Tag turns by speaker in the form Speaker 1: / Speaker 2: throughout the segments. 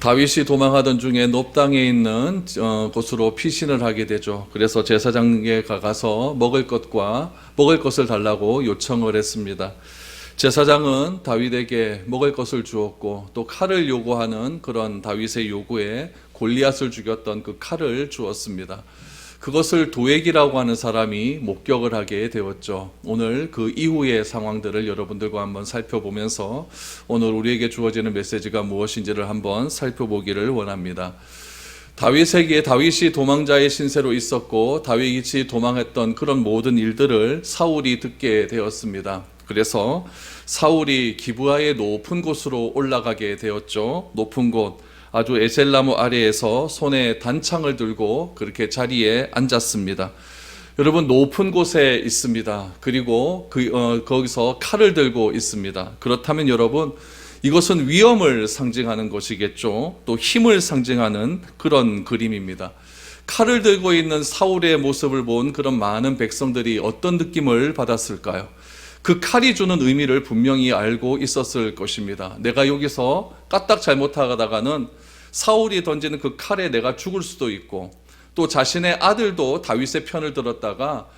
Speaker 1: 다윗이 도망하던 중에 놉당에 있는 곳으로 피신을 하게 되죠. 그래서 제사장에 가서 먹을 것을 달라고 요청을 했습니다. 제사장은 다윗에게 먹을 것을 주었고 또 칼을 요구하는 그런 다윗의 요구에 골리앗을 죽였던 그 칼을 주었습니다. 그것을 도액이라고 하는 사람이 목격을 하게 되었죠. 오늘 그 이후의 상황들을 여러분들과 한번 살펴보면서 오늘 우리에게 주어지는 메시지가 무엇인지를 한번 살펴보기를 원합니다. 다윗이 도망자의 신세로 있었고 다윗이 도망했던 그런 모든 일들을 사울이 듣게 되었습니다. 그래서 사울이 기브아의 높은 곳으로 올라가게 되었죠. 높은 곳, 아주 에셀나무 아래에서 손에 단창을 들고 그렇게 자리에 앉았습니다. 여러분, 높은 곳에 있습니다. 그리고 거기서 칼을 들고 있습니다. 그렇다면 여러분, 이것은 위험을 상징하는 것이겠죠. 또 힘을 상징하는 그런 그림입니다. 칼을 들고 있는 사울의 모습을 본 그런 많은 백성들이 어떤 느낌을 받았을까요? 그 칼이 주는 의미를 분명히 알고 있었을 것입니다. 내가 여기서 까딱 잘못하다가는 사울이 던지는 그 칼에 내가 죽을 수도 있고, 또 자신의 아들도 다윗의 편을 들었다가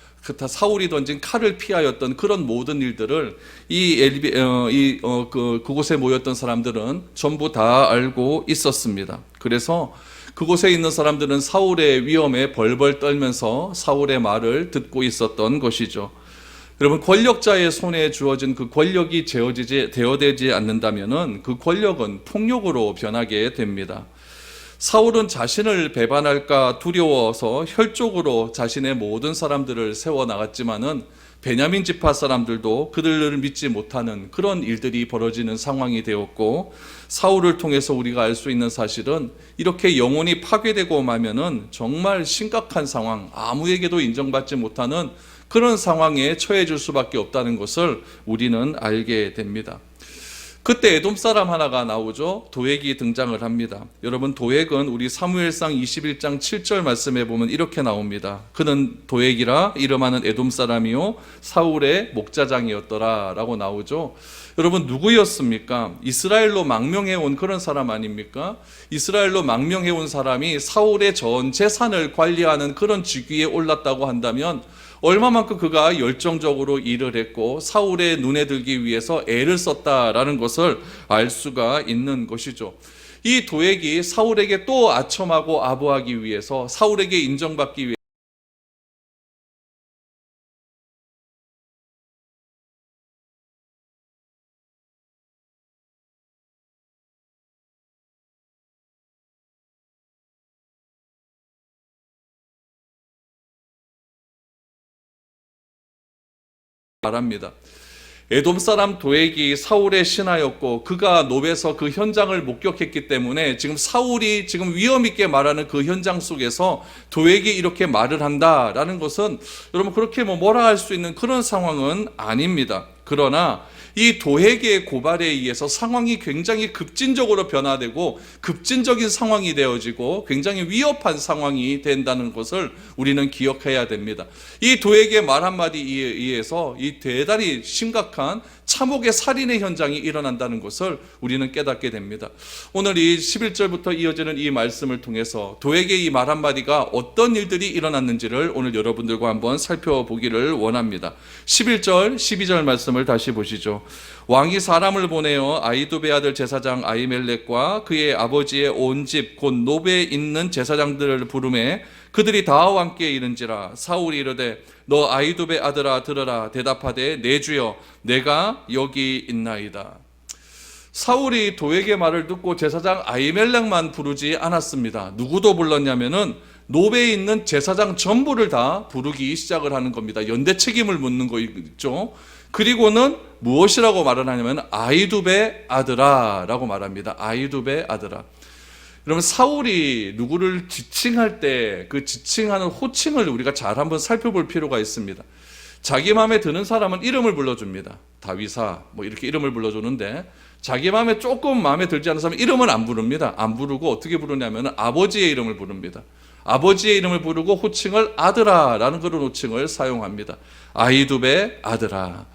Speaker 1: 사울이 던진 칼을 피하였던 그런 모든 일들을 그곳에 모였던 사람들은 전부 다 알고 있었습니다. 그래서 그곳에 있는 사람들은 사울의 위험에 벌벌 떨면서 사울의 말을 듣고 있었던 것이죠. 여러분, 권력자의 손에 주어진 그 권력이 제어되지 않는다면은 그 권력은 폭력으로 변하게 됩니다. 사울은 자신을 배반할까 두려워서 혈족으로 자신의 모든 사람들을 세워나갔지만은 베냐민 지파 사람들도 그들을 믿지 못하는 그런 일들이 벌어지는 상황이 되었고, 사울을 통해서 우리가 알 수 있는 사실은 이렇게 영혼이 파괴되고 마면은 정말 심각한 상황, 아무에게도 인정받지 못하는 그런 상황에 처해질 수밖에 없다는 것을 우리는 알게 됩니다. 그때 에돔 사람 하나가 나오죠. 도액이 등장을 합니다. 여러분, 도액은 우리 사무엘상 21장 7절 말씀에 보면 이렇게 나옵니다. 그는 도액이라 이름하는 에돔 사람이요 사울의 목자장이었더라 라고 나오죠. 여러분, 누구였습니까? 이스라엘로 망명해온 그런 사람 아닙니까? 이스라엘로 망명해온 사람이 사울의 전 재산을 관리하는 그런 직위에 올랐다고 한다면 얼마만큼 그가 열정적으로 일을 했고 사울의 눈에 들기 위해서 애를 썼다라는 것을 알 수가 있는 것이죠. 이 도액이 사울에게 또 아첨하고 아부하기 위해서, 사울에게 인정받기 위해 말합니다. 에돔 사람 도액이 사울의 신하였고 그가 노베에서 그 현장을 목격했기 때문에 지금 사울이 지금 위험 있게 말하는 그 현장 속에서 도액이 이렇게 말을 한다라는 것은 여러분 그렇게 뭐라 할 수 있는 그런 상황은 아닙니다. 그러나 이 도액의 고발에 의해서 상황이 굉장히 급진적으로 변화되고 급진적인 상황이 되어지고 굉장히 위협한 상황이 된다는 것을 우리는 기억해야 됩니다. 이 도액의 말 한마디에 의해서 이 대단히 심각한 참혹의 살인의 현장이 일어난다는 것을 우리는 깨닫게 됩니다. 오늘 이 11절부터 이어지는 이 말씀을 통해서 도액의 이 말 한마디가 어떤 일들이 일어났는지를 오늘 여러분들과 한번 살펴보기를 원합니다. 11절, 12절 말씀을 다시 보시죠. 왕이 사람을 보내어 아히두베 아들 제사장 아히멜렉과 그의 아버지의 온 집 곧 노베에 있는 제사장들을 부르매 그들이 다 왕께 이른지라. 사울이 이르되 너 아히두베 아들아 들으라. 대답하되 내 주여 내가 여기 있나이다. 사울이 도액의 말을 듣고 제사장 아히멜렉만 부르지 않았습니다. 누구도 불렀냐면은 노베에 있는 제사장 전부를 다 부르기 시작을 하는 겁니다. 연대 책임을 묻는 거 있죠. 그리고는 무엇이라고 말을 하냐면 아히두베 아들아 라고 말합니다. 아히두베 아들아. 여러분, 사울이 누구를 지칭할 때 그 지칭하는 호칭을 우리가 잘 한번 살펴볼 필요가 있습니다. 자기 마음에 드는 사람은 이름을 불러줍니다. 다윗아 뭐 이렇게 이름을 불러주는데 자기 마음에 조금 마음에 들지 않는 사람은 이름은 안 부릅니다. 안 부르고 어떻게 부르냐면 아버지의 이름을 부릅니다. 아버지의 이름을 부르고 호칭을 아들아 라는 그런 호칭을 사용합니다. 아히두베 아들아.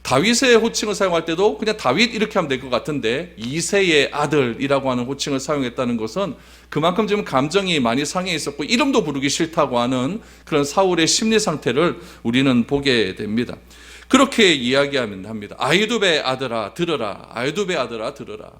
Speaker 1: 다윗의 호칭을 사용할 때도 그냥 다윗 이렇게 하면 될 것 같은데 이새의 아들이라고 하는 호칭을 사용했다는 것은 그만큼 지금 감정이 많이 상해 있었고 이름도 부르기 싫다고 하는 그런 사울의 심리 상태를 우리는 보게 됩니다. 그렇게 이야기하면 합니다. 아히두베의 아들아 들으라. 아히두베의 아들아 들으라.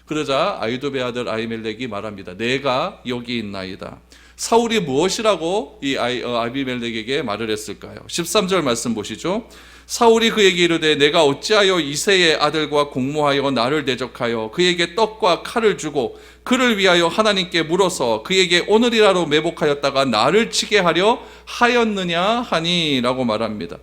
Speaker 1: 그러자 아히두베의 아들 아히멜렉이 말합니다. 내가 여기 있나이다. 사울이 무엇이라고 이 아비멜렉에게 말을 했을까요? 13절 말씀 보시죠. 사울이 그에게 이르되 내가 어찌하여 이새의 아들과 공모하여 나를 대적하여 그에게 떡과 칼을 주고 그를 위하여 하나님께 물어서 그에게 오늘이라로 매복하였다가 나를 치게 하려 하였느냐 하니 라고 말합니다.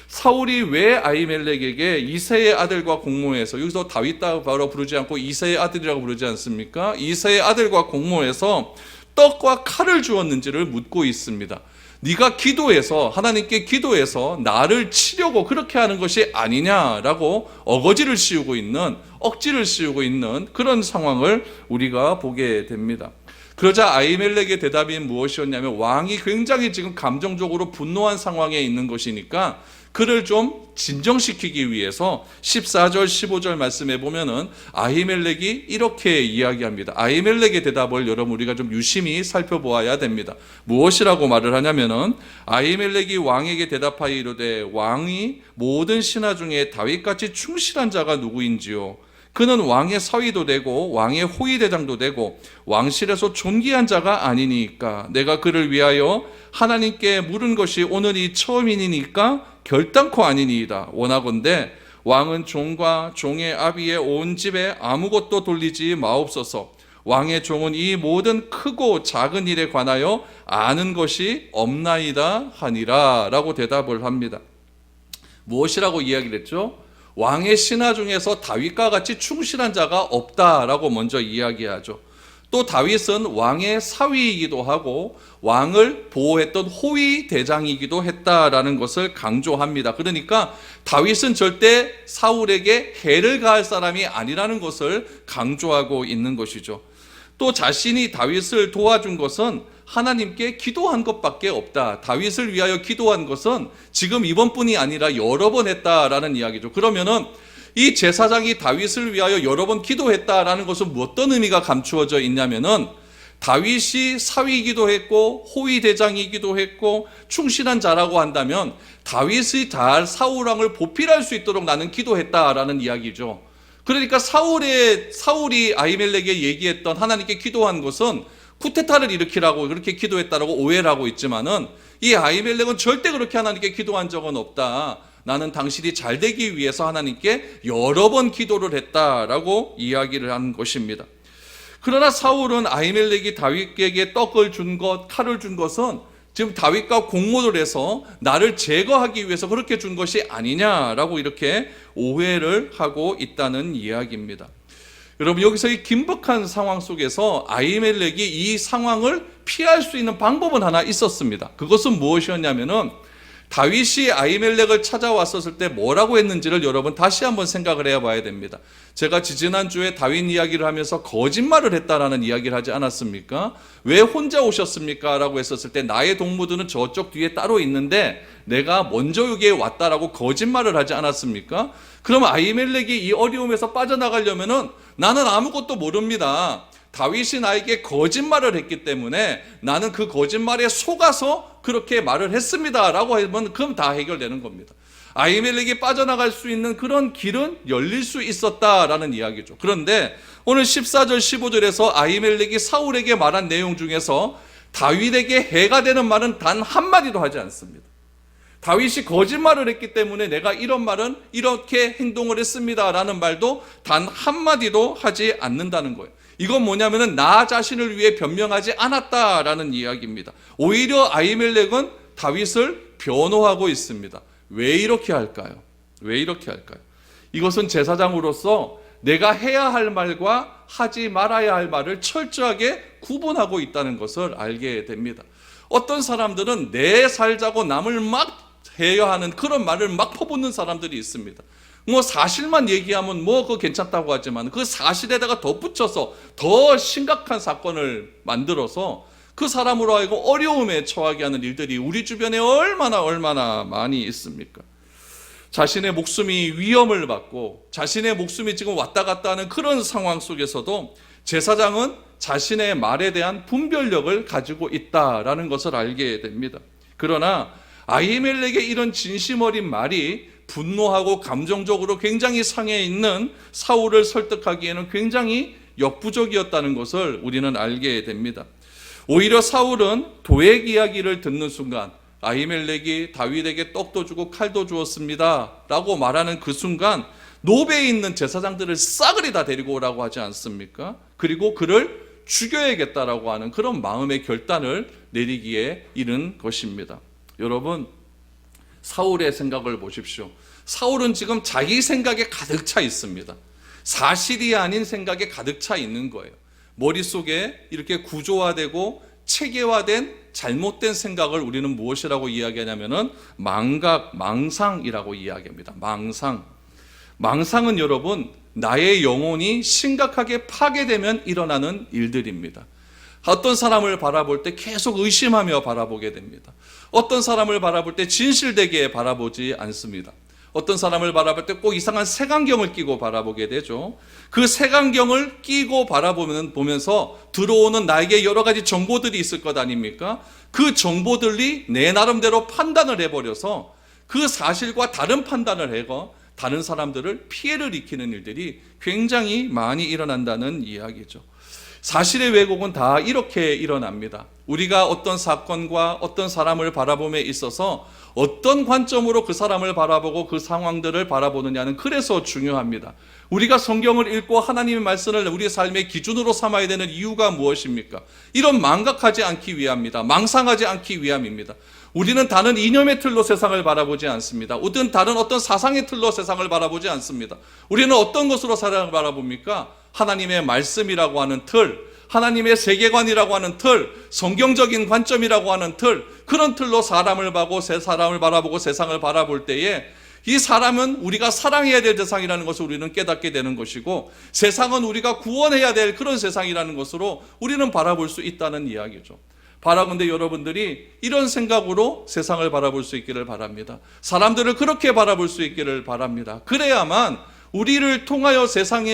Speaker 1: 사울이 왜 아히멜렉에게 이새의 아들과 공모해서, 여기서 다윗이라고 바로 부르지 않고 이새의 아들이라고 부르지 않습니까? 이새의 아들과 공모해서 떡과 칼을 주었는지를 묻고 있습니다. 네가 기도해서 하나님께 기도해서 나를 치려고 그렇게 하는 것이 아니냐라고 어거지를 씌우고 있는, 억지를 씌우고 있는 그런 상황을 우리가 보게 됩니다. 그러자 아히멜렉의 대답이 무엇이었냐면 왕이 굉장히 지금 감정적으로 분노한 상황에 있는 것이니까 그를 좀 진정시키기 위해서 14절 15절 말씀에 보면은 아히멜렉이 이렇게 이야기합니다. 아히멜렉의 대답을 여러분 우리가 좀 유심히 살펴보아야 됩니다. 무엇이라고 말을 하냐면은 아히멜렉이 왕에게 대답하여 이르되 왕이 모든 신하 중에 다윗같이 충실한 자가 누구인지요? 그는 왕의 사위도 되고 왕의 호위대장도 되고 왕실에서 존귀한 자가 아니니까 내가 그를 위하여 하나님께 물은 것이 오늘이 처음이니까 결단코 아니니이다. 원하건대 왕은 종과 종의 아비의 온 집에 아무것도 돌리지 마옵소서. 왕의 종은 이 모든 크고 작은 일에 관하여 아는 것이 없나이다 하니라 라고 대답을 합니다. 무엇이라고 이야기를 했죠? 왕의 신하 중에서 다윗과 같이 충실한 자가 없다라고 먼저 이야기하죠. 또 다윗은 왕의 사위이기도 하고 왕을 보호했던 호위 대장이기도 했다라는 것을 강조합니다. 그러니까 다윗은 절대 사울에게 해를 가할 사람이 아니라는 것을 강조하고 있는 것이죠. 또 자신이 다윗을 도와준 것은 하나님께 기도한 것밖에 없다. 다윗을 위하여 기도한 것은 지금 이번뿐이 아니라 여러 번 했다라는 이야기죠. 그러면은 이 제사장이 다윗을 위하여 여러 번 기도했다라는 것은 어떤 의미가 감추어져 있냐면은 다윗이 사위이기도 했고 호위대장이기도 했고 충실한 자라고 한다면 다윗이 잘 사울왕을 보필할 수 있도록 나는 기도했다라는 이야기죠. 그러니까 사울이 아히멜렉에게 얘기했던 하나님께 기도한 것은 쿠데타를 일으키라고 그렇게 기도했다라고 오해를 하고 있지만은 이 아히멜렉은 절대 그렇게 하나님께 기도한 적은 없다. 나는 당신이 잘 되기 위해서 하나님께 여러 번 기도를 했다라고 이야기를 한 것입니다. 그러나 사울은 아히멜렉이 다윗에게 떡을 준 것, 칼을 준 것은 지금 다윗과 공모를 해서 나를 제거하기 위해서 그렇게 준 것이 아니냐라고 이렇게 오해를 하고 있다는 이야기입니다. 여러분 여기서 이 긴박한 상황 속에서 아히멜렉이 이 상황을 피할 수 있는 방법은 하나 있었습니다. 그것은 무엇이었냐면은 다윗이 아히멜렉을 찾아왔었을 때 뭐라고 했는지를 여러분 다시 한번 생각을 해봐야 됩니다. 제가 지지난주에 다윗 이야기를 하면서 거짓말을 했다라는 이야기를 하지 않았습니까? 왜 혼자 오셨습니까? 라고 했었을 때 나의 동무들은 저쪽 뒤에 따로 있는데 내가 먼저 여기에 왔다라고 거짓말을 하지 않았습니까? 그러면 아히멜렉이 이 어려움에서 빠져나가려면은 나는 아무것도 모릅니다. 다윗이 나에게 거짓말을 했기 때문에 나는 그 거짓말에 속아서 그렇게 말을 했습니다 라고 하면 그럼 다 해결되는 겁니다. 아히멜렉이 빠져나갈 수 있는 그런 길은 열릴 수 있었다라는 이야기죠. 그런데 오늘 14절 15절에서 아히멜렉이 사울에게 말한 내용 중에서 다윗에게 해가 되는 말은 단 한마디도 하지 않습니다. 다윗이 거짓말을 했기 때문에 내가 이런 말은 이렇게 행동을 했습니다 라는 말도 단 한마디도 하지 않는다는 거예요. 이건 뭐냐면은 나 자신을 위해 변명하지 않았다라는 이야기입니다. 오히려 아히멜렉은 다윗을 변호하고 있습니다. 왜 이렇게 할까요? 왜 이렇게 할까요? 이것은 제사장으로서 내가 해야 할 말과 하지 말아야 할 말을 철저하게 구분하고 있다는 것을 알게 됩니다. 어떤 사람들은 내 살자고 남을 막 해야 하는 그런 말을 막 퍼붓는 사람들이 있습니다. 뭐 사실만 얘기하면 뭐 그거 괜찮다고 하지만 그 사실에다가 덧붙여서 더 심각한 사건을 만들어서 그 사람으로 하여금 어려움에 처하게 하는 일들이 우리 주변에 얼마나 많이 있습니까? 자신의 목숨이 위험을 받고 자신의 목숨이 지금 왔다 갔다 하는 그런 상황 속에서도 제사장은 자신의 말에 대한 분별력을 가지고 있다라는 것을 알게 됩니다. 그러나 아히멜렉의 이런 진심 어린 말이 분노하고 감정적으로 굉장히 상해 있는 사울을 설득하기에는 굉장히 역부족이었다는 것을 우리는 알게 됩니다. 오히려 사울은 도액 이야기를 듣는 순간 아히멜렉이 다윗에게 떡도 주고 칼도 주었습니다 라고 말하는 그 순간 노베에 있는 제사장들을 싸그리 다 데리고 오라고 하지 않습니까? 그리고 그를 죽여야겠다라고 하는 그런 마음의 결단을 내리기에 이른 것입니다. 여러분, 사울의 생각을 보십시오. 사울은 지금 자기 생각에 가득 차 있습니다. 사실이 아닌 생각에 가득 차 있는 거예요. 머릿속에 이렇게 구조화되고 체계화된 잘못된 생각을 우리는 무엇이라고 이야기하냐면은 망상이라고 이야기합니다. 망상은 여러분, 나의 영혼이 심각하게 파괴되면 일어나는 일들입니다. 어떤 사람을 바라볼 때 계속 의심하며 바라보게 됩니다. 어떤 사람을 바라볼 때 진실되게 바라보지 않습니다. 어떤 사람을 바라볼 때 꼭 이상한 색안경을 끼고 바라보게 되죠. 그 색안경을 끼고 보면서 들어오는 나에게 여러 가지 정보들이 있을 것 아닙니까? 그 정보들이 내 나름대로 판단을 해버려서 그 사실과 다른 판단을 해서 다른 사람들을 피해를 입히는 일들이 굉장히 많이 일어난다는 이야기죠. 사실의 왜곡은 다 이렇게 일어납니다. 우리가 어떤 사건과 어떤 사람을 바라봄에 있어서 어떤 관점으로 그 사람을 바라보고 그 상황들을 바라보느냐는 그래서 중요합니다. 우리가 성경을 읽고 하나님의 말씀을 우리의 삶의 기준으로 삼아야 되는 이유가 무엇입니까? 이런 망각하지 않기 위함입니다. 망상하지 않기 위함입니다. 우리는 다른 이념의 틀로 세상을 바라보지 않습니다. 다른 어떤 사상의 틀로 세상을 바라보지 않습니다. 우리는 어떤 것으로 세상을 바라봅니까? 하나님의 말씀이라고 하는 틀, 하나님의 세계관이라고 하는 틀, 성경적인 관점이라고 하는 틀, 그런 틀로 사람을 바라보고 세상을 바라볼 때에 이 사람은 우리가 사랑해야 될 세상이라는 것을 우리는 깨닫게 되는 것이고, 세상은 우리가 구원해야 될 그런 세상이라는 것으로 우리는 바라볼 수 있다는 이야기죠. 바라건대 여러분들이 이런 생각으로 세상을 바라볼 수 있기를 바랍니다. 사람들을 그렇게 바라볼 수 있기를 바랍니다. 그래야만 우리를 통하여 세상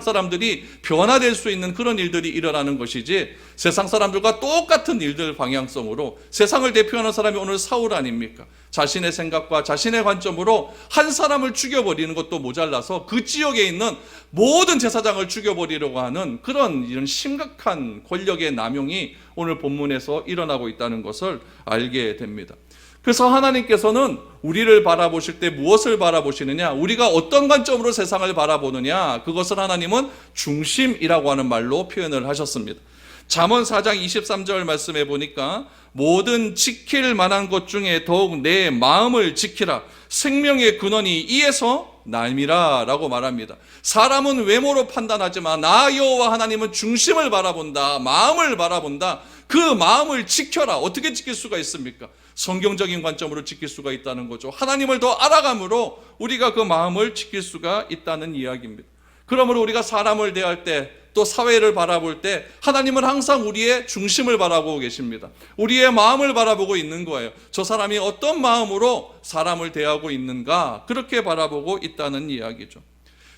Speaker 1: 사람들이 변화될 수 있는 그런 일들이 일어나는 것이지, 세상 사람들과 똑같은 일들 방향성으로 세상을 대표하는 사람이 오늘 사울 아닙니까? 자신의 생각과 자신의 관점으로 한 사람을 죽여버리는 것도 모자라서 그 지역에 있는 모든 제사장을 죽여버리려고 하는 그런 이런 심각한 권력의 남용이 오늘 본문에서 일어나고 있다는 것을 알게 됩니다. 그래서 하나님께서는 우리를 바라보실 때 무엇을 바라보시느냐, 우리가 어떤 관점으로 세상을 바라보느냐, 그것을 하나님은 중심이라고 하는 말로 표현을 하셨습니다. 잠언 4장 23절 말씀해 보니까 모든 지킬 만한 것 중에 더욱 내 마음을 지키라, 생명의 근원이 이에서 남이라 라고 말합니다. 사람은 외모로 판단하지만 나 여호와 하나님은 중심을 바라본다, 마음을 바라본다. 그 마음을 지켜라. 어떻게 지킬 수가 있습니까? 성경적인 관점으로 지킬 수가 있다는 거죠. 하나님을 더 알아감으로 우리가 그 마음을 지킬 수가 있다는 이야기입니다. 그러므로 우리가 사람을 대할 때, 또 사회를 바라볼 때 하나님은 항상 우리의 중심을 바라보고 계십니다. 우리의 마음을 바라보고 있는 거예요. 저 사람이 어떤 마음으로 사람을 대하고 있는가, 그렇게 바라보고 있다는 이야기죠.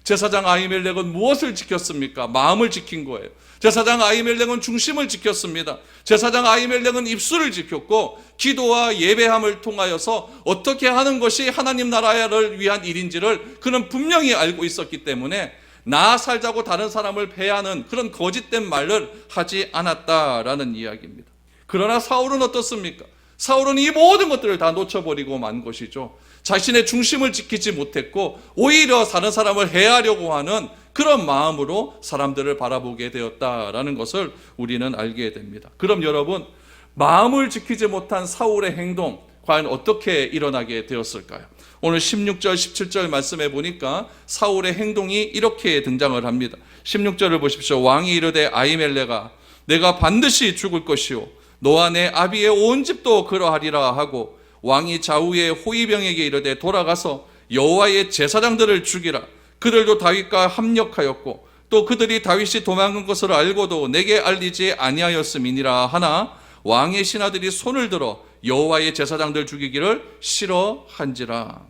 Speaker 1: 제사장 아히멜렉은 무엇을 지켰습니까? 마음을 지킨 거예요. 제사장 아히멜렉은 중심을 지켰습니다. 제사장 아히멜렉은 입술을 지켰고, 기도와 예배함을 통하여서 어떻게 하는 것이 하나님 나라를 위한 일인지를 그는 분명히 알고 있었기 때문에 나 살자고 다른 사람을 배하는 그런 거짓된 말을 하지 않았다라는 이야기입니다. 그러나 사울은 어떻습니까? 사울은 이 모든 것들을 다 놓쳐버리고 만 것이죠. 자신의 중심을 지키지 못했고 오히려 다른 사람을 해하려고 하는 그런 마음으로 사람들을 바라보게 되었다라는 것을 우리는 알게 됩니다. 그럼 여러분, 마음을 지키지 못한 사울의 행동 과연 어떻게 일어나게 되었을까요? 오늘 16절 17절 말씀해 보니까 사울의 행동이 이렇게 등장을 합니다. 16절을 보십시오. 왕이 이르되 아히멜렉아, 내가 반드시 죽을 것이요 너와 내 아비의 온 집도 그러하리라 하고, 왕이 좌우의 호위병에게 이르되 돌아가서 여호와의 제사장들을 죽이라. 그들도 다윗과 합력하였고 또 그들이 다윗이 도망간 것을 알고도 내게 알리지 아니하였음이니라 하나, 왕의 신하들이 손을 들어 여호와의 제사장들 죽이기를 싫어한지라.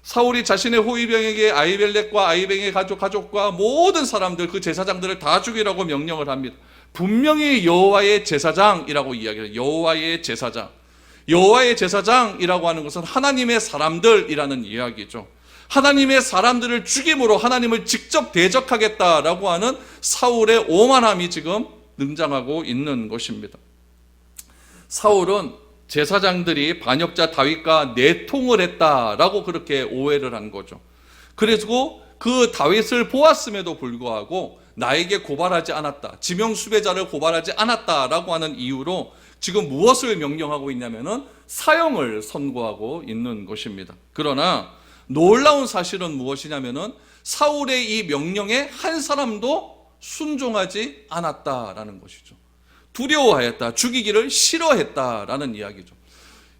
Speaker 1: 사울이 자신의 호위병에게 아히멜렉과 아히멜렉의 가족과 모든 사람들, 그 제사장들을 다 죽이라고 명령을 합니다. 분명히 여호와의 제사장이라고 이야기해요. 여호와의 제사장. 여호와의 제사장이라고 하는 것은 하나님의 사람들이라는 이야기죠. 하나님의 사람들을 죽임으로 하나님을 직접 대적하겠다라고 하는 사울의 오만함이 지금 등장하고 있는 것입니다. 사울은 제사장들이 반역자 다윗과 내통을 했다라고 그렇게 오해를 한 거죠. 그래서 그 다윗을 보았음에도 불구하고 나에게 고발하지 않았다, 지명수배자를 고발하지 않았다라고 하는 이유로 지금 무엇을 명령하고 있냐면은 사형을 선고하고 있는 것입니다. 그러나 놀라운 사실은 무엇이냐면은 사울의 이 명령에 한 사람도 순종하지 않았다라는 것이죠. 두려워하였다, 죽이기를 싫어했다라는 이야기죠.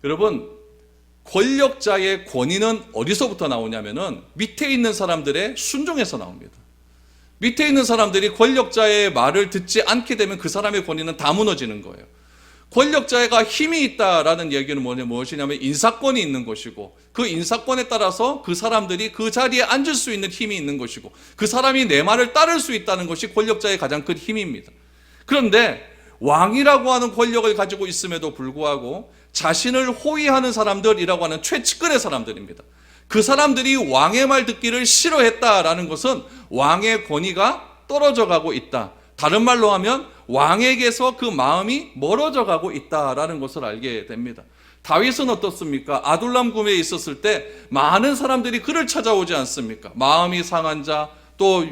Speaker 1: 여러분, 권력자의 권위는 어디서부터 나오냐면은 밑에 있는 사람들의 순종에서 나옵니다. 밑에 있는 사람들이 권력자의 말을 듣지 않게 되면 그 사람의 권위는 다 무너지는 거예요. 권력자가 힘이 있다라는 얘기는 무엇이냐면 인사권이 있는 것이고, 그 인사권에 따라서 그 사람들이 그 자리에 앉을 수 있는 힘이 있는 것이고, 그 사람이 내 말을 따를 수 있다는 것이 권력자의 가장 큰 힘입니다. 그런데 왕이라고 하는 권력을 가지고 있음에도 불구하고 자신을 호위하는 사람들이라고 하는 최측근의 사람들입니다. 그 사람들이 왕의 말 듣기를 싫어했다라는 것은 왕의 권위가 떨어져 가고 있다. 다른 말로 하면 왕에게서 그 마음이 멀어져 가고 있다라는 것을 알게 됩니다. 다윗은 어떻습니까? 아둘람 굼에 있었을 때 많은 사람들이 그를 찾아오지 않습니까? 마음이 상한 자, 또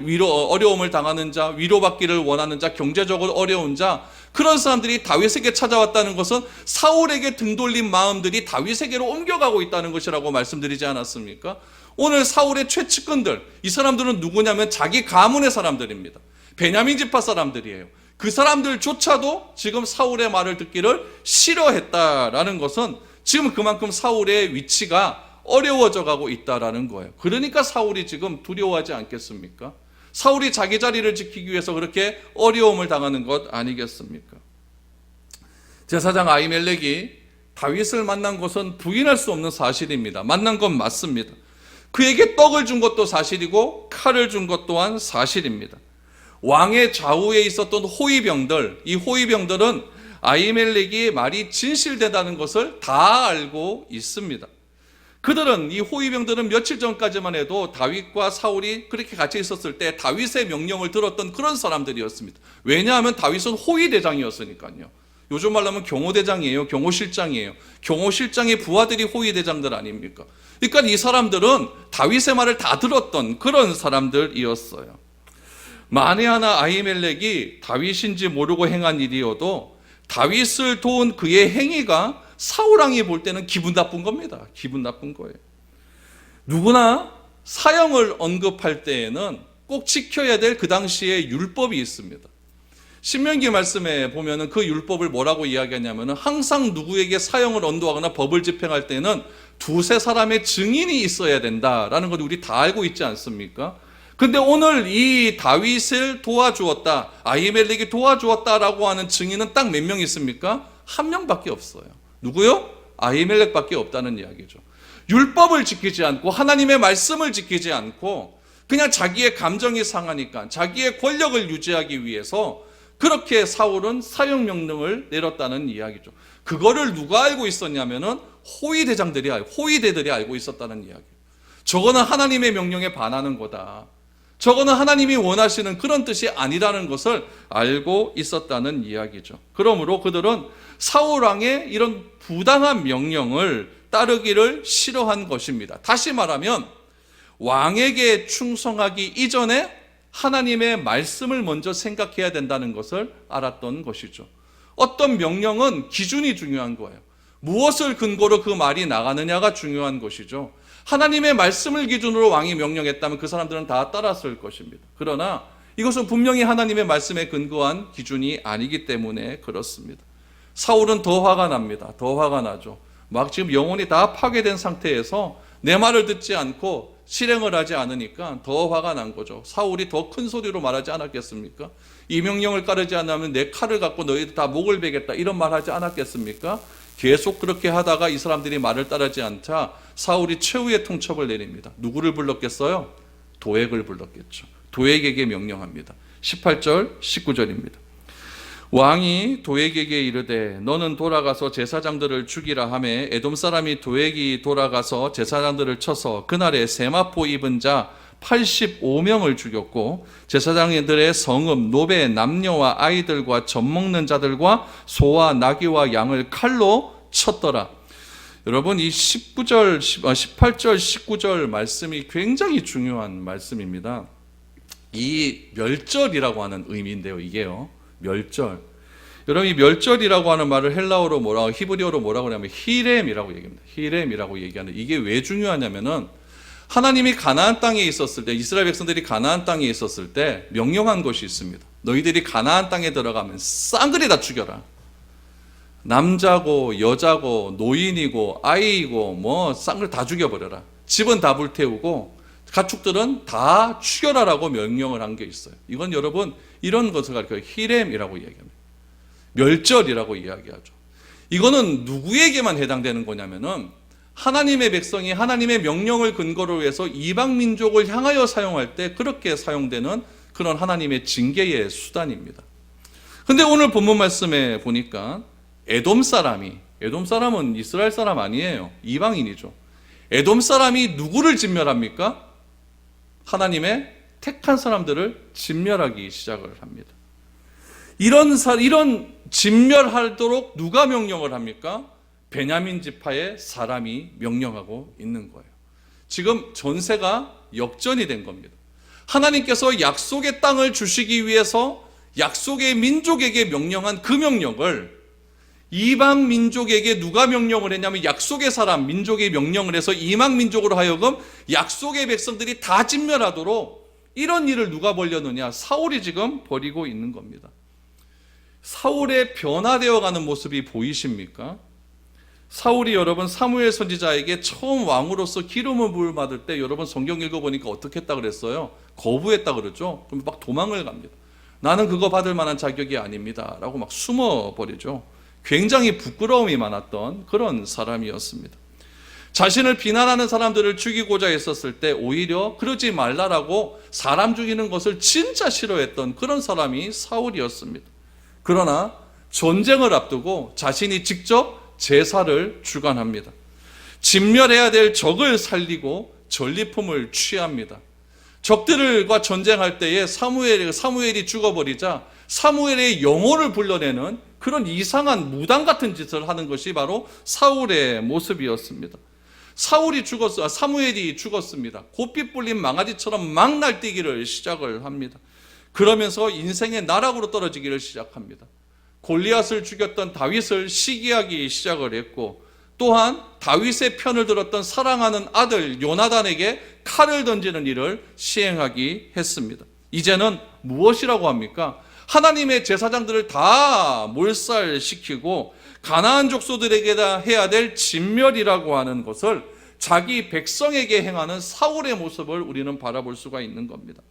Speaker 1: 어려움을 당하는 자, 위로받기를 원하는 자, 경제적으로 어려운 자, 그런 사람들이 다윗에게 찾아왔다는 것은 사울에게 등 돌린 마음들이 다윗에게로 옮겨가고 있다는 것이라고 말씀드리지 않았습니까? 오늘 사울의 최측근들, 이 사람들은 누구냐면 자기 가문의 사람들입니다. 베냐민 지파 사람들이에요. 그 사람들조차도 지금 사울의 말을 듣기를 싫어했다라는 것은 지금 그만큼 사울의 위치가 어려워져 가고 있다라는 거예요. 그러니까 사울이 지금 두려워하지 않겠습니까? 사울이 자기 자리를 지키기 위해서 그렇게 어려움을 당하는 것 아니겠습니까? 제사장 아히멜렉이 다윗을 만난 것은 부인할 수 없는 사실입니다. 만난 건 맞습니다. 그에게 떡을 준 것도 사실이고 칼을 준 것 또한 사실입니다. 왕의 좌우에 있었던 호위병들, 이 호위병들은 아히멜렉이 말이 진실되다는 것을 다 알고 있습니다. 그들은, 이 호위병들은 며칠 전까지만 해도 다윗과 사울이 그렇게 같이 있었을 때 다윗의 명령을 들었던 그런 사람들이었습니다. 왜냐하면 다윗은 호위대장이었으니까요. 요즘 말로 하면 경호대장이에요. 경호실장이에요. 경호실장의 부하들이 호위대장들 아닙니까? 그러니까 이 사람들은 다윗의 말을 다 들었던 그런 사람들이었어요. 만에 하나 아히멜렉이 다윗인지 모르고 행한 일이어도 다윗을 도운 그의 행위가 사울왕이 볼 때는 기분 나쁜 겁니다. 기분 나쁜 거예요. 누구나 사형을 언급할 때에는 꼭 지켜야 될 그 당시에 율법이 있습니다. 신명기 말씀에 보면은 그 율법을 뭐라고 이야기하냐면은 항상 누구에게 사형을 언도하거나 법을 집행할 때는 두세 사람의 증인이 있어야 된다라는 걸 우리 다 알고 있지 않습니까? 근데 오늘 이 다윗을 도와주었다, 아히멜렉이 도와주었다라고 하는 증인은 딱 몇 명 있습니까? 한 명밖에 없어요. 누구요? 아히멜렉밖에 없다는 이야기죠. 율법을 지키지 않고 하나님의 말씀을 지키지 않고 그냥 자기의 감정이 상하니까 자기의 권력을 유지하기 위해서 그렇게 사울은 사형 명령을 내렸다는 이야기죠. 그거를 누가 알고 있었냐면은 호위대들이 알고 있었다는 이야기예요. 저거는 하나님의 명령에 반하는 거다. 저거는 하나님이 원하시는 그런 뜻이 아니라는 것을 알고 있었다는 이야기죠. 그러므로 그들은 사울왕의 이런 부당한 명령을 따르기를 싫어한 것입니다. 다시 말하면 왕에게 충성하기 이전에 하나님의 말씀을 먼저 생각해야 된다는 것을 알았던 것이죠. 어떤 명령은 기준이 중요한 거예요. 무엇을 근거로 그 말이 나가느냐가 중요한 것이죠. 하나님의 말씀을 기준으로 왕이 명령했다면 그 사람들은 다 따랐을 것입니다. 그러나 이것은 분명히 하나님의 말씀에 근거한 기준이 아니기 때문에 그렇습니다. 사울은 더 화가 납니다. 더 화가 나죠. 막 지금 영혼이 다 파괴된 상태에서 내 말을 듣지 않고 실행을 하지 않으니까 더 화가 난 거죠. 사울이 더 큰 소리로 말하지 않았겠습니까? 이 명령을 따르지 않으면 내 칼을 갖고 너희들 다 목을 베겠다, 이런 말 하지 않았겠습니까? 계속 그렇게 하다가 이 사람들이 말을 따르지 않자 사울이 최후의 통첩을 내립니다. 누구를 불렀겠어요? 도액을 불렀겠죠. 도액에게 명령합니다. 18절, 19절입니다. 왕이 도액에게 이르되 너는 돌아가서 제사장들을 죽이라 하매 에돔 사람이 도액이 돌아가서 제사장들을 쳐서 그날에 세마포 입은 자 85명을 죽였고 제사장들의 성읍 노베 남녀와 아이들과 젖먹는 자들과 소와 나귀와 양을 칼로 쳤더라. 여러분 이 18절 19절 말씀이 굉장히 중요한 말씀입니다. 이 멸절이라고 하는 의미인데요. 이게요. 멸절. 여러분 이 멸절이라고 하는 말을 헬라어로 히브리어로 뭐라고 하냐면 히렘이라고 얘기합니다. 히렘이라고 얘기하는 이게 왜 중요하냐면은 하나님이 가나안 땅에 있었을 때 이스라엘 백성들이 가나안 땅에 있었을 때 명령한 것이 있습니다. 너희들이 가나안 땅에 들어가면 쌍그리 다 죽여라. 남자고 여자고 노인이고 아이고 뭐 쌍그리 다 죽여버려라. 집은 다 불태우고 가축들은 다 죽여라라고 명령을 한 게 있어요. 이건 여러분 이런 것을 가리켜 히렘이라고 얘기합니다. 멸절이라고 이야기하죠. 이거는 누구에게만 해당되는 거냐면은 하나님의 백성이 하나님의 명령을 근거로 해서 이방 민족을 향하여 사용할 때 그렇게 사용되는 그런 하나님의 징계의 수단입니다. 근데 오늘 본문 말씀에 보니까 에돔 사람은 이스라엘 사람 아니에요. 이방인이죠. 에돔 사람이 누구를 진멸합니까? 하나님의 택한 사람들을 진멸하기 시작을 합니다. 이런 진멸하도록 누가 명령을 합니까? 베냐민 지파의 사람이 명령하고 있는 거예요. 지금 전세가 역전이 된 겁니다. 하나님께서 약속의 땅을 주시기 위해서 약속의 민족에게 명령한 그 명령을 이방 민족에게 누가 명령을 했냐면 약속의 사람, 민족이 명령을 해서 이방 민족으로 하여금 약속의 백성들이 다 진멸하도록 이런 일을 누가 벌였느냐? 사울이 지금 벌이고 있는 겁니다. 사울의 변화되어가는 모습이 보이십니까? 사울이 여러분 사무엘 선지자에게 처음 왕으로서 기름을 부을 받을 때 여러분 성경 읽어보니까 어떻게 했다 그랬어요? 거부했다 그러죠? 그럼 막 도망을 갑니다. 나는 그거 받을 만한 자격이 아닙니다 라고 막 숨어버리죠. 굉장히 부끄러움이 많았던 그런 사람이었습니다. 자신을 비난하는 사람들을 죽이고자 했었을 때 오히려 그러지 말라라고 사람 죽이는 것을 진짜 싫어했던 그런 사람이 사울이었습니다. 그러나 전쟁을 앞두고 자신이 직접 제사를 주관합니다. 진멸해야 될 적을 살리고 전리품을 취합니다. 적들과 전쟁할 때에 사무엘이 죽어버리자 사무엘의 영혼을 불러내는 그런 이상한 무당 같은 짓을 하는 것이 바로 사울의 모습이었습니다. 사무엘이 죽었습니다. 곱빗 불린 망아지처럼 막 날뛰기를 시작을 합니다. 그러면서 인생의 나락으로 떨어지기를 시작합니다. 골리앗을 죽였던 다윗을 시기하기 시작을 했고 또한 다윗의 편을 들었던 사랑하는 아들 요나단에게 칼을 던지는 일을 시행하기 했습니다. 이제는 무엇이라고 합니까? 하나님의 제사장들을 다 몰살시키고 가나안 족속들에게 다 해야 될 진멸이라고 하는 것을 자기 백성에게 행하는 사울의 모습을 우리는 바라볼 수가 있는 겁니다.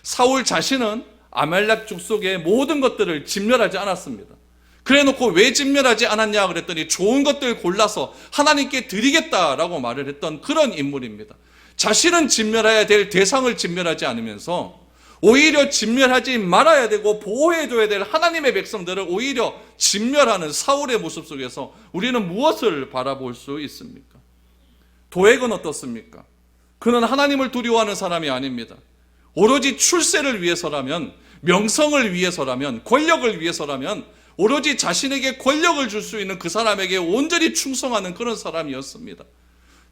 Speaker 1: 사울 자신은 아말렉 족속의 모든 것들을 진멸하지 않았습니다. 그래놓고 왜 진멸하지 않았냐 그랬더니 좋은 것들 골라서 하나님께 드리겠다라고 말을 했던 그런 인물입니다. 자신은 진멸해야 될 대상을 진멸하지 않으면서 오히려 진멸하지 말아야 되고 보호해줘야 될 하나님의 백성들을 오히려 진멸하는 사울의 모습 속에서 우리는 무엇을 바라볼 수 있습니까? 도액은 어떻습니까? 그는 하나님을 두려워하는 사람이 아닙니다. 오로지 출세를 위해서라면, 명성을 위해서라면, 권력을 위해서라면 오로지 자신에게 권력을 줄 수 있는 그 사람에게 온전히 충성하는 그런 사람이었습니다.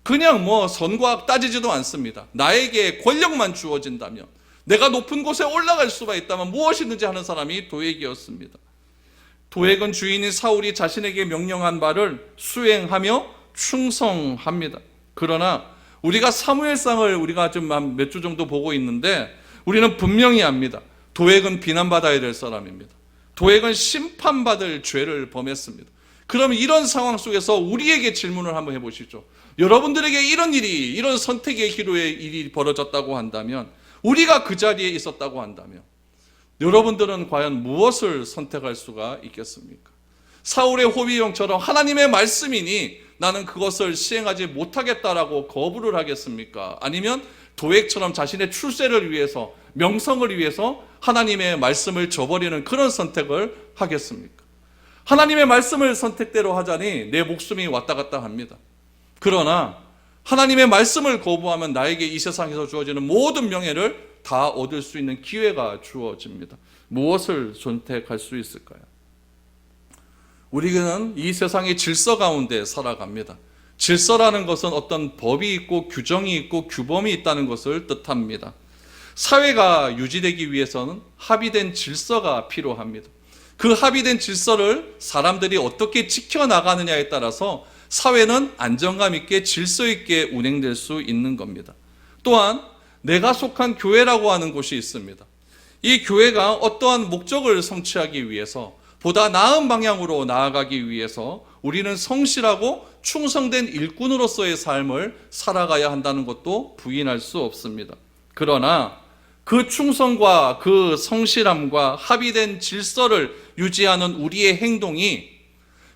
Speaker 1: 그냥 선과 악 따지지도 않습니다. 나에게 권력만 주어진다면, 내가 높은 곳에 올라갈 수가 있다면 무엇이든지 하는 사람이 도액이었습니다. 도액은 주인인 사울이 자신에게 명령한 바를 수행하며 충성합니다. 그러나 우리가 사무엘상을 우리가 좀 몇 주 정도 보고 있는데 우리는 분명히 압니다. 도액은 비난받아야 될 사람입니다. 도액은 심판받을 죄를 범했습니다. 그럼 이런 상황 속에서 우리에게 질문을 한번 해보시죠. 여러분들에게 이런 선택의 기로의 일이 벌어졌다고 한다면, 우리가 그 자리에 있었다고 한다면 여러분들은 과연 무엇을 선택할 수가 있겠습니까? 사울의 호비용처럼 하나님의 말씀이니 나는 그것을 시행하지 못하겠다라고 거부를 하겠습니까? 아니면 도액처럼 자신의 출세를 위해서, 명성을 위해서 하나님의 말씀을 저버리는 그런 선택을 하겠습니까? 하나님의 말씀을 선택대로 하자니 내 목숨이 왔다 갔다 합니다. 그러나 하나님의 말씀을 거부하면 나에게 이 세상에서 주어지는 모든 명예를 다 얻을 수 있는 기회가 주어집니다. 무엇을 선택할 수 있을까요? 우리는 이 세상의 질서 가운데 살아갑니다. 질서라는 것은 어떤 법이 있고 규정이 있고 규범이 있다는 것을 뜻합니다. 사회가 유지되기 위해서는 합의된 질서가 필요합니다. 그 합의된 질서를 사람들이 어떻게 지켜나가느냐에 따라서 사회는 안정감 있게 질서 있게 운행될 수 있는 겁니다. 또한 내가 속한 교회라고 하는 곳이 있습니다. 이 교회가 어떠한 목적을 성취하기 위해서 보다 나은 방향으로 나아가기 위해서 우리는 성실하고 충성된 일꾼으로서의 삶을 살아가야 한다는 것도 부인할 수 없습니다. 그러나 그 충성과 그 성실함과 합의된 질서를 유지하는 우리의 행동이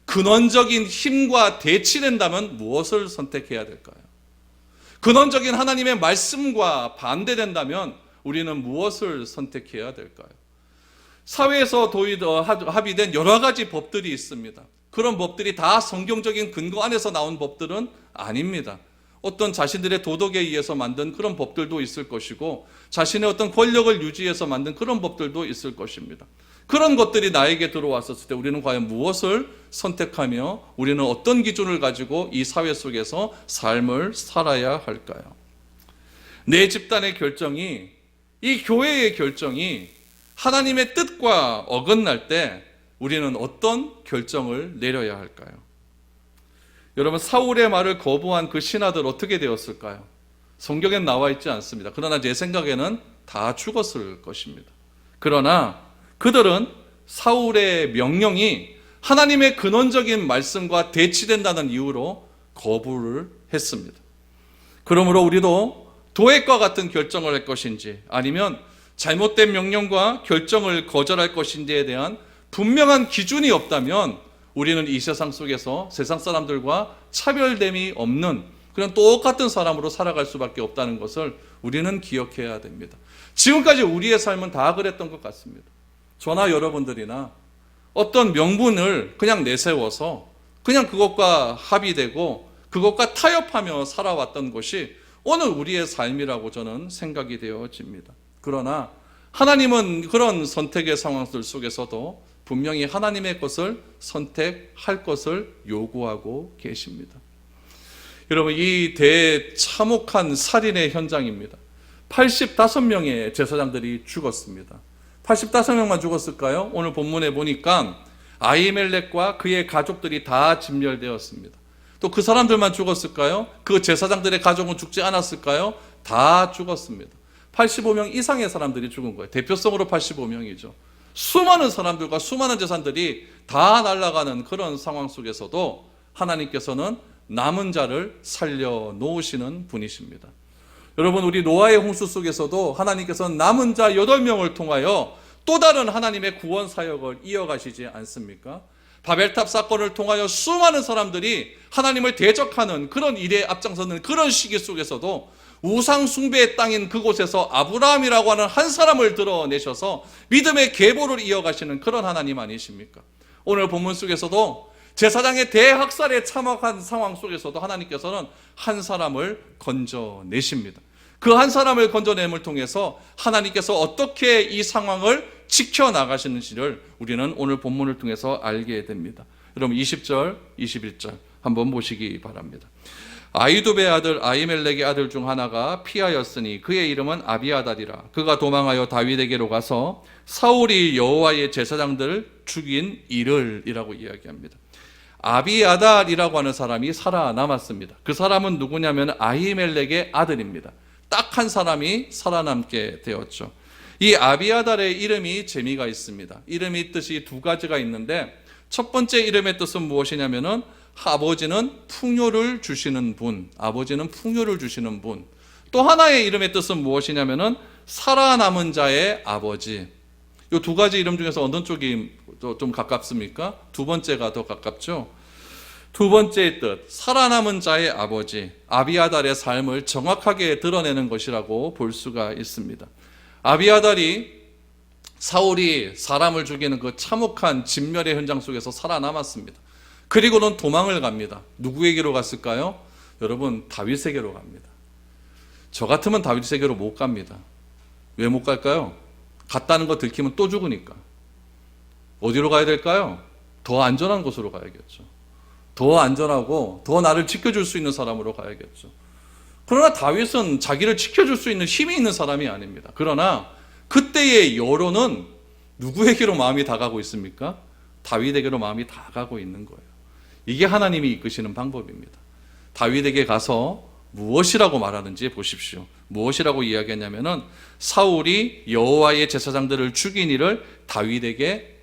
Speaker 1: 근원적인 힘과 대치된다면 무엇을 선택해야 될까요? 근원적인 하나님의 말씀과 반대된다면 우리는 무엇을 선택해야 될까요? 사회에서 합의된 여러 가지 법들이 있습니다. 그런 법들이 다 성경적인 근거 안에서 나온 법들은 아닙니다. 어떤 자신들의 도덕에 의해서 만든 그런 법들도 있을 것이고 자신의 어떤 권력을 유지해서 만든 그런 법들도 있을 것입니다. 그런 것들이 나에게 들어왔었을 때 우리는 과연 무엇을 선택하며 우리는 어떤 기준을 가지고 이 사회 속에서 삶을 살아야 할까요? 내 집단의 결정이, 이 교회의 결정이 하나님의 뜻과 어긋날 때 우리는 어떤 결정을 내려야 할까요? 여러분, 사울의 말을 거부한 그 신하들 어떻게 되었을까요? 성경엔 나와 있지 않습니다. 그러나 제 생각에는 다 죽었을 것입니다. 그러나 그들은 사울의 명령이 하나님의 근원적인 말씀과 대치된다는 이유로 거부를 했습니다. 그러므로 우리도 도액과 같은 결정을 할 것인지 아니면 잘못된 명령과 결정을 거절할 것인지에 대한 분명한 기준이 없다면 우리는 이 세상 속에서 세상 사람들과 차별됨이 없는 그런 똑같은 사람으로 살아갈 수밖에 없다는 것을 우리는 기억해야 됩니다. 지금까지 우리의 삶은 다 그랬던 것 같습니다. 저나 여러분들이나 어떤 명분을 그냥 내세워서 그냥 그것과 합의되고 그것과 타협하며 살아왔던 것이 오늘 우리의 삶이라고 저는 생각이 되어집니다. 그러나 하나님은 그런 선택의 상황들 속에서도 분명히 하나님의 것을 선택할 것을 요구하고 계십니다. 여러분, 이 대참혹한 살인의 현장입니다. 85명의 제사장들이 죽었습니다. 85명만 죽었을까요? 오늘 본문에 보니까 아히멜렉과 그의 가족들이 다 진멸되었습니다. 또 그 사람들만 죽었을까요? 그 제사장들의 가족은 죽지 않았을까요? 다 죽었습니다. 85명 이상의 사람들이 죽은 거예요. 대표성으로 85명이죠. 수많은 사람들과 수많은 재산들이 다 날아가는 그런 상황 속에서도 하나님께서는 남은 자를 살려놓으시는 분이십니다. 여러분, 우리 노아의 홍수 속에서도 하나님께서는 남은 자 8명을 통하여 또 다른 하나님의 구원 사역을 이어가시지 않습니까? 바벨탑 사건을 통하여 수많은 사람들이 하나님을 대적하는 그런 일에 앞장서는 그런 시기 속에서도 우상 숭배의 땅인 그곳에서 아브라함이라고 하는 한 사람을 드러내셔서 믿음의 계보를 이어가시는 그런 하나님 아니십니까? 오늘 본문 속에서도 제사장의 대학살에 참혹한 상황 속에서도 하나님께서는 한 사람을 건져내십니다. 그 한 사람을 건져냄을 통해서 하나님께서 어떻게 이 상황을 지켜나가시는지를 우리는 오늘 본문을 통해서 알게 됩니다. 여러분, 20절, 21절 한번 보시기 바랍니다. 아히두베의 아들 아히멜렉의 아들 중 하나가 피하였으니 그의 이름은 아비아달이라. 그가 도망하여 다윗에게로 가서 사울이 여호와의 제사장들을 죽인 이를이라고 이야기합니다. 아비아달이라고 하는 사람이 살아남았습니다. 그 사람은 누구냐면 아히멜렉의 아들입니다. 딱 한 사람이 살아남게 되었죠. 이 아비아달의 이름이 재미가 있습니다. 이름이 뜻이 두 가지가 있는데 첫 번째 이름의 뜻은 무엇이냐면은 아버지는 풍요를 주시는 분, 아버지는 풍요를 주시는 분. 또 하나의 이름의 뜻은 무엇이냐면은 살아남은 자의 아버지. 이 두 가지 이름 중에서 어느 쪽이 좀 가깝습니까? 두 번째가 더 가깝죠. 두 번째의 뜻, 살아남은 자의 아버지 아비아달의 삶을 정확하게 드러내는 것이라고 볼 수가 있습니다. 아비아달이 사울이 사람을 죽이는 그 참혹한 진멸의 현장 속에서 살아남았습니다. 그리고는 도망을 갑니다. 누구에게로 갔을까요? 여러분, 다윗에게로 갑니다. 저 같으면 다윗에게로 못 갑니다. 왜 못 갈까요? 갔다는 거 들키면 또 죽으니까. 어디로 가야 될까요? 더 안전한 곳으로 가야겠죠. 더 안전하고 더 나를 지켜줄 수 있는 사람으로 가야겠죠. 그러나 다윗은 자기를 지켜줄 수 있는 힘이 있는 사람이 아닙니다. 그러나 그때의 여론은 누구에게로 마음이 다가고 있습니까? 다윗에게로 마음이 다가고 있는 거예요. 이게 하나님이 이끄시는 방법입니다. 다윗에게 가서 무엇이라고 말하는지 보십시오. 무엇이라고 이야기했냐면은 사울이 여호와의 제사장들을 죽인 일을 다윗에게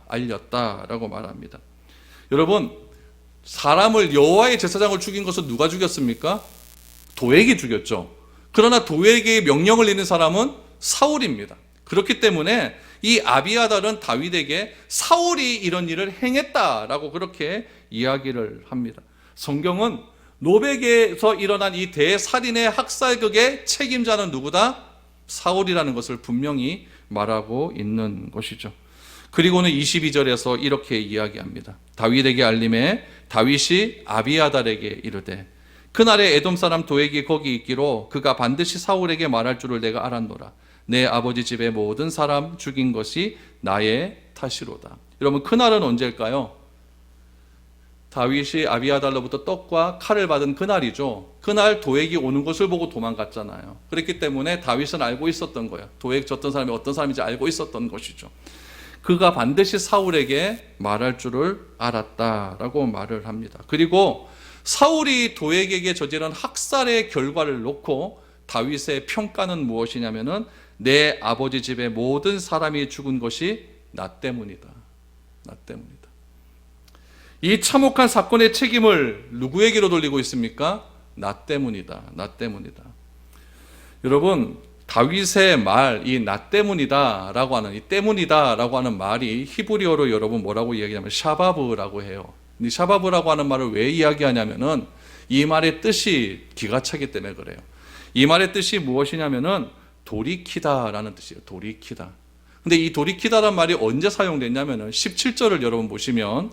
Speaker 1: 알렸다라고 말합니다. 여러분, 사람을 여호와의 제사장을 죽인 것은 누가 죽였습니까? 도액이 죽였죠. 그러나 도액의 명령을 내린 사람은 사울입니다. 그렇기 때문에 이 아비아달은 다윗에게 사울이 이런 일을 행했다라고 그렇게 이야기를 합니다. 성경은 노백에서 일어난 이 대살인의 학살극의 책임자는 누구다? 사울이라는 것을 분명히 말하고 있는 것이죠. 그리고는 22절에서 이렇게 이야기합니다. 다윗에게 알림에 다윗이 아비아달에게 이르되 그날에 에돔 사람 도액이 거기 있기로 그가 반드시 사울에게 말할 줄을 내가 알았노라. 내 아버지 집의 모든 사람 죽인 것이 나의 탓이로다. 여러분, 그날은 언제일까요? 다윗이 아비아달로부터 떡과 칼을 받은 그날이죠. 그날 도액이 오는 것을 보고 도망갔잖아요. 그렇기 때문에 다윗은 알고 있었던 거예요. 도액 졌던 사람이 어떤 사람인지 알고 있었던 것이죠. 그가 반드시 사울에게 말할 줄을 알았다라고 말을 합니다. 그리고 사울이 도액에게 저지른 학살의 결과를 놓고 다윗의 평가는 무엇이냐면은 내 아버지 집의 모든 사람이 죽은 것이 나 때문이다. 나 때문이다. 이 참혹한 사건의 책임을 누구에게로 돌리고 있습니까? 나 때문이다. 나 때문이다. 여러분, 다윗의 말, 이 나 때문이다라고 하는 이 때문이다라고 하는 말이 히브리어로 여러분 뭐라고 이야기하냐면 샤바브라고 해요. 이 샤바브라고 하는 말을 왜 이야기하냐면은 이 말의 뜻이 기가 차기 때문에 그래요. 이 말의 뜻이 무엇이냐면은 돌이키다라는 뜻이에요. 돌이키다. 근데 이 돌이키다라는 말이 언제 사용됐냐면은 17절을 여러분 보시면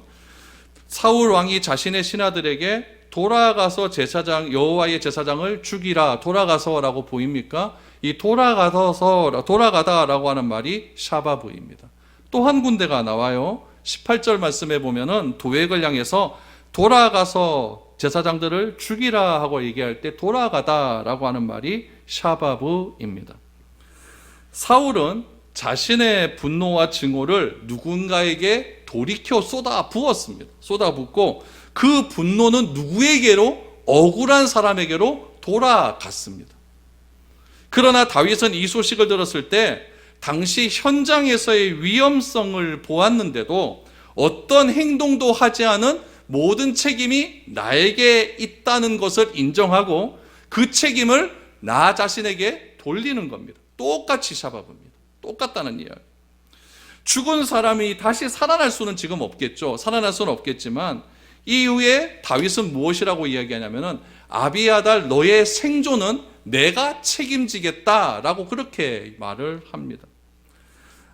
Speaker 1: 사울 왕이 자신의 신하들에게 돌아가서 제사장 여호와의 제사장을 죽이라. 돌아가서라고 보입니까? 이 돌아가다라고 하는 말이 샤바브입니다. 또 한 군데가 나와요. 18절 말씀에 보면은 도액을 향해서 돌아가서 제사장들을 죽이라 하고 얘기할 때 돌아가다라고 하는 말이 샤바브입니다. 사울은 자신의 분노와 증오를 누군가에게 돌이켜 쏟아부었습니다. 쏟아붓고 그 분노는 누구에게로? 억울한 사람에게로 돌아갔습니다. 그러나 다윗은 이 소식을 들었을 때 당시 현장에서의 위험성을 보았는데도 어떤 행동도 하지 않은 모든 책임이 나에게 있다는 것을 인정하고 그 책임을 나 자신에게 돌리는 겁니다. 똑같이 샤바브입니다. 똑같다는 이야기. 죽은 사람이 다시 살아날 수는 지금 없겠죠. 살아날 수는 없겠지만 이후에 다윗은 무엇이라고 이야기하냐면은 아비아달 너의 생존은 내가 책임지겠다라고 그렇게 말을 합니다.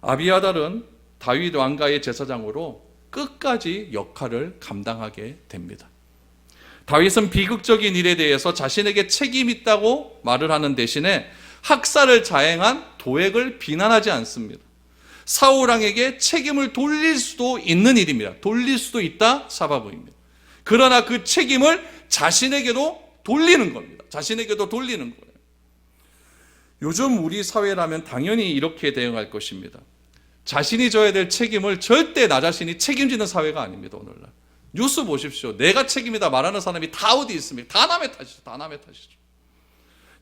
Speaker 1: 아비아달은 다윗 왕가의 제사장으로 끝까지 역할을 감당하게 됩니다. 다윗은 비극적인 일에 대해서 자신에게 책임 있다고 말을 하는 대신에 학살을 자행한 도액을 비난하지 않습니다. 사울 왕에게 책임을 돌릴 수도 있는 일입니다. 돌릴 수도 있다 샤바브입니다. 그러나 그 책임을 자신에게도 돌리는 겁니다. 자신에게도 돌리는 거예요. 요즘 우리 사회라면 당연히 이렇게 대응할 것입니다. 자신이 져야 될 책임을 절대 나 자신이 책임지는 사회가 아닙니다. 오늘날 뉴스 보십시오. 내가 책임이다 말하는 사람이 다 어디 있습니까? 다 남의 탓이죠. 다 남의 탓이죠.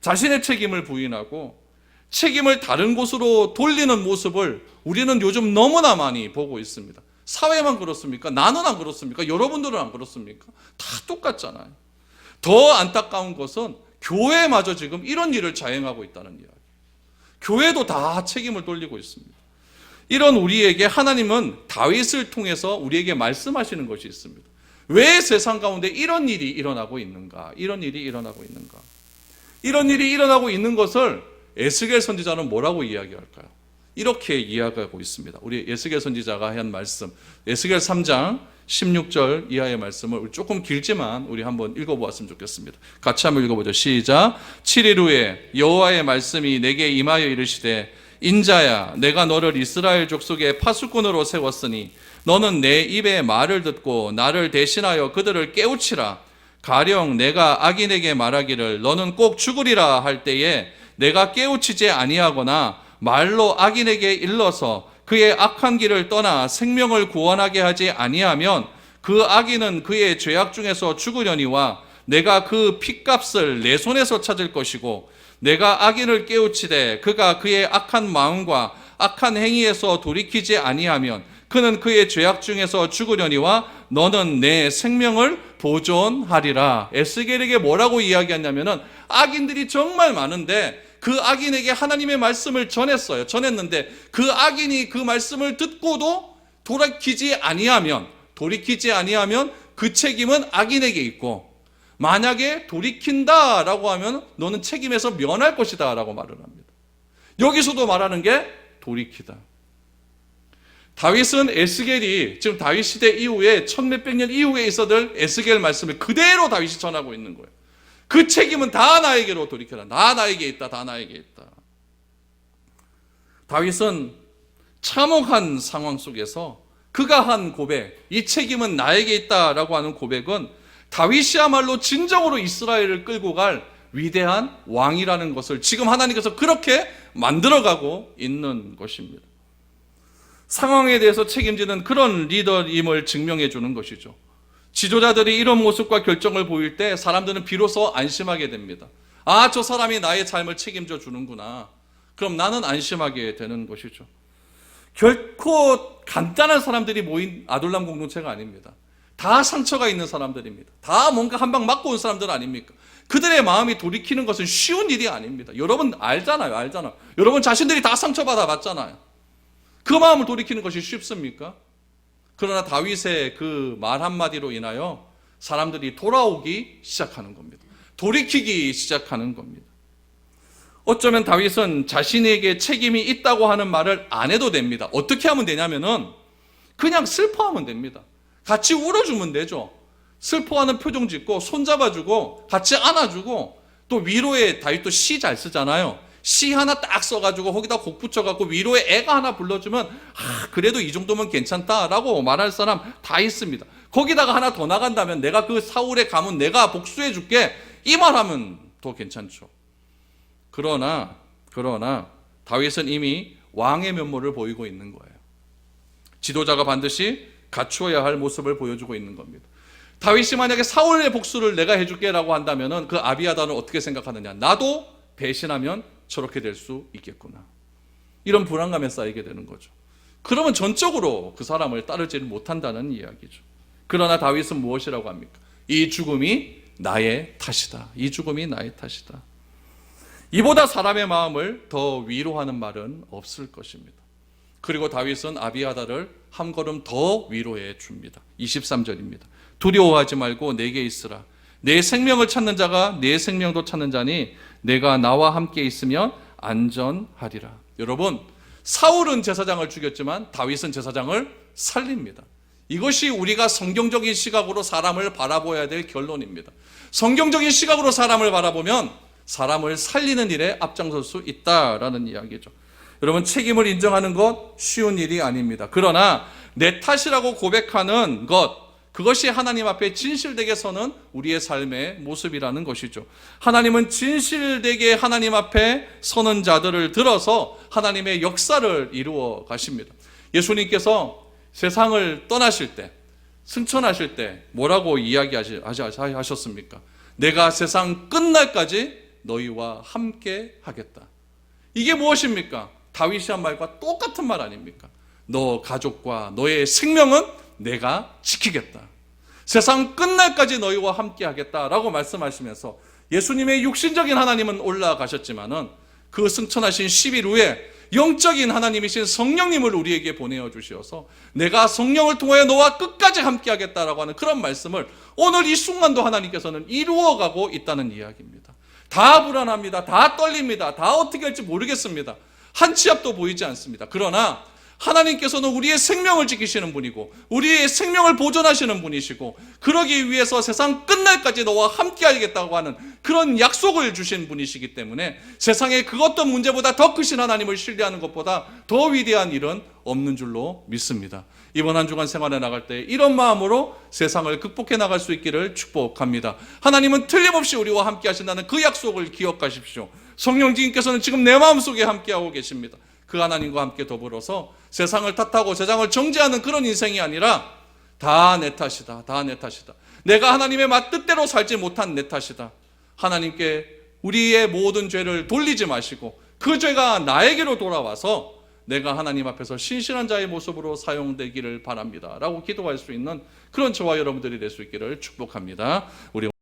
Speaker 1: 자신의 책임을 부인하고 책임을 다른 곳으로 돌리는 모습을 우리는 요즘 너무나 많이 보고 있습니다. 사회만 그렇습니까? 나는 안 그렇습니까? 여러분들은 안 그렇습니까? 다 똑같잖아요. 더 안타까운 것은 교회마저 지금 이런 일을 자행하고 있다는 이야기. 교회도 다 책임을 돌리고 있습니다. 이런 우리에게 하나님은 다윗을 통해서 우리에게 말씀하시는 것이 있습니다. 왜 세상 가운데 이런 일이 일어나고 있는가? 이런 일이 일어나고 있는가? 이런 일이 일어나고 있는 것을 에스겔 선지자는 뭐라고 이야기할까요? 이렇게 이야기하고 있습니다. 우리 에스겔 선지자가 한 말씀, 에스겔 3장 16절 이하의 말씀을 조금 길지만 우리 한번 읽어보았으면 좋겠습니다. 같이 한번 읽어보죠. 시작. 7일 후에 여호와의 말씀이 내게 임하여 이르시되 인자야, 내가 너를 이스라엘 족속의 파수꾼으로 세웠으니 너는 내 입의 말을 듣고 나를 대신하여 그들을 깨우치라. 가령 내가 악인에게 말하기를 너는 꼭 죽으리라 할 때에 내가 깨우치지 아니하거나 말로 악인에게 일러서 그의 악한 길을 떠나 생명을 구원하게 하지 아니하면 그 악인은 그의 죄악 중에서 죽으려니와 내가 그 핏값을 내 손에서 찾을 것이고 내가 악인을 깨우치되 그가 그의 악한 마음과 악한 행위에서 돌이키지 아니하면 그는 그의 죄악 중에서 죽으려니와 너는 내 생명을 보존하리라. 에스겔에게 뭐라고 이야기했냐면은 악인들이 정말 많은데 그 악인에게 하나님의 말씀을 전했는데 그 악인이 그 말씀을 듣고도 돌이키지 아니하면 그 책임은 악인에게 있고 만약에 돌이킨다라고 하면 너는 책임에서 면할 것이다 라고 말을 합니다. 여기서도 말하는 게 돌이키다. 다윗은 에스겔이 지금 다윗 시대 이후에 천몇백 년 이후에 있어들 에스겔 말씀을 그대로 다윗이 전하고 있는 거예요. 그 책임은 다 나에게로 돌이켜라. 다 나에게 있다. 다윗은 참혹한 상황 속에서 그가 한 고백, 이 책임은 나에게 있다라고 하는 고백은 다윗이야말로 진정으로 이스라엘을 끌고 갈 위대한 왕이라는 것을 지금 하나님께서 그렇게 만들어가고 있는 것입니다. 상황에 대해서 책임지는 그런 리더임을 증명해 주는 것이죠. 지도자들이 이런 모습과 결정을 보일 때 사람들은 비로소 안심하게 됩니다. 아, 저 사람이 나의 삶을 책임져 주는구나. 그럼 나는 안심하게 되는 것이죠. 결코 간단한 사람들이 모인 아둘람 공동체가 아닙니다. 다 상처가 있는 사람들입니다. 다 뭔가 한 방 맞고 온 사람들 아닙니까? 그들의 마음이 돌이키는 것은 쉬운 일이 아닙니다. 여러분 알잖아요. 여러분 자신들이 다 상처받아 봤잖아요. 그 마음을 돌이키는 것이 쉽습니까? 그러나 다윗의 그 말 한마디로 인하여 사람들이 돌아오기 시작하는 겁니다. 돌이키기 시작하는 겁니다. 어쩌면 다윗은 자신에게 책임이 있다고 하는 말을 안 해도 됩니다. 어떻게 하면 되냐면은 그냥 슬퍼하면 됩니다. 같이 울어주면 되죠. 슬퍼하는 표정 짓고 손잡아주고 같이 안아주고 또 위로에 다윗도 시 잘 쓰잖아요. 시 하나 딱 써가지고 거기다 곡 붙여갖고 위로에 애가 하나 불러주면 그래도 이 정도면 괜찮다라고 말할 사람 다 있습니다. 거기다가 하나 더 나간다면 내가 그 사울의 가문 내가 복수해 줄게 이 말하면 더 괜찮죠. 그러나 다윗은 이미 왕의 면모를 보이고 있는 거예요. 지도자가 반드시 갖추어야 할 모습을 보여주고 있는 겁니다. 다윗이 만약에 사울의 복수를 내가 해줄게라고 한다면 그 아비아다는 어떻게 생각하느냐. 나도 배신하면 저렇게 될 수 있겠구나. 이런 불안감에 쌓이게 되는 거죠. 그러면 전적으로 그 사람을 따르지 못한다는 이야기죠. 그러나 다윗은 무엇이라고 합니까? 이 죽음이 나의 탓이다. 이보다 사람의 마음을 더 위로하는 말은 없을 것입니다. 그리고 다윗은 아비아다를 한 걸음 더 위로해 줍니다. 23절입니다. 두려워하지 말고 내게 있으라. 내 생명을 찾는 자가 내 생명도 찾는 자니 내가 나와 함께 있으면 안전하리라. 여러분, 사울은 제사장을 죽였지만 다윗은 제사장을 살립니다. 이것이 우리가 성경적인 시각으로 사람을 바라봐야 될 결론입니다. 성경적인 시각으로 사람을 바라보면 사람을 살리는 일에 앞장설 수 있다라는 이야기죠. 여러분, 책임을 인정하는 것 쉬운 일이 아닙니다. 그러나 내 탓이라고 고백하는 것, 그것이 하나님 앞에 진실되게 서는 우리의 삶의 모습이라는 것이죠. 하나님은 진실되게 하나님 앞에 서는 자들을 들어서 하나님의 역사를 이루어 가십니다. 예수님께서 세상을 떠나실 때, 승천하실 때 뭐라고 이야기하셨습니까? 내가 세상 끝날까지 너희와 함께 하겠다. 이게 무엇입니까? 다윗이 한 말과 똑같은 말 아닙니까? 너 가족과 너의 생명은 내가 지키겠다. 세상 끝날까지 너희와 함께 하겠다라고 말씀하시면서 예수님의 육신적인 하나님은 올라가셨지만은 그 승천하신 10일 후에 영적인 하나님이신 성령님을 우리에게 보내어 주셔서 내가 성령을 통하여 너와 끝까지 함께 하겠다라고 하는 그런 말씀을 오늘 이 순간도 하나님께서는 이루어가고 있다는 이야기입니다. 다 불안합니다. 다 떨립니다. 다 어떻게 할지 모르겠습니다. 한 치 앞도 보이지 않습니다. 그러나 하나님께서는 우리의 생명을 지키시는 분이고 우리의 생명을 보존하시는 분이시고 그러기 위해서 세상 끝날까지 너와 함께 하겠다고 하는 그런 약속을 주신 분이시기 때문에 세상에 그 어떤 문제보다 더 크신 하나님을 신뢰하는 것보다 더 위대한 일은 없는 줄로 믿습니다. 이번 한 주간 생활에 나갈 때 이런 마음으로 세상을 극복해 나갈 수 있기를 축복합니다. 하나님은 틀림없이 우리와 함께 하신다는 그 약속을 기억하십시오. 성령님께서는 지금 내 마음속에 함께하고 계십니다. 그 하나님과 함께 더불어서 세상을 탓하고 세상을 정죄하는 그런 인생이 아니라 다 내 탓이다. 다 내 탓이다. 내가 하나님의 뜻대로 살지 못한 내 탓이다. 하나님께 우리의 모든 죄를 돌리지 마시고 그 죄가 나에게로 돌아와서 내가 하나님 앞에서 신실한 자의 모습으로 사용되기를 바랍니다. 라고 기도할 수 있는 그런 저와 여러분들이 될 수 있기를 축복합니다. 우리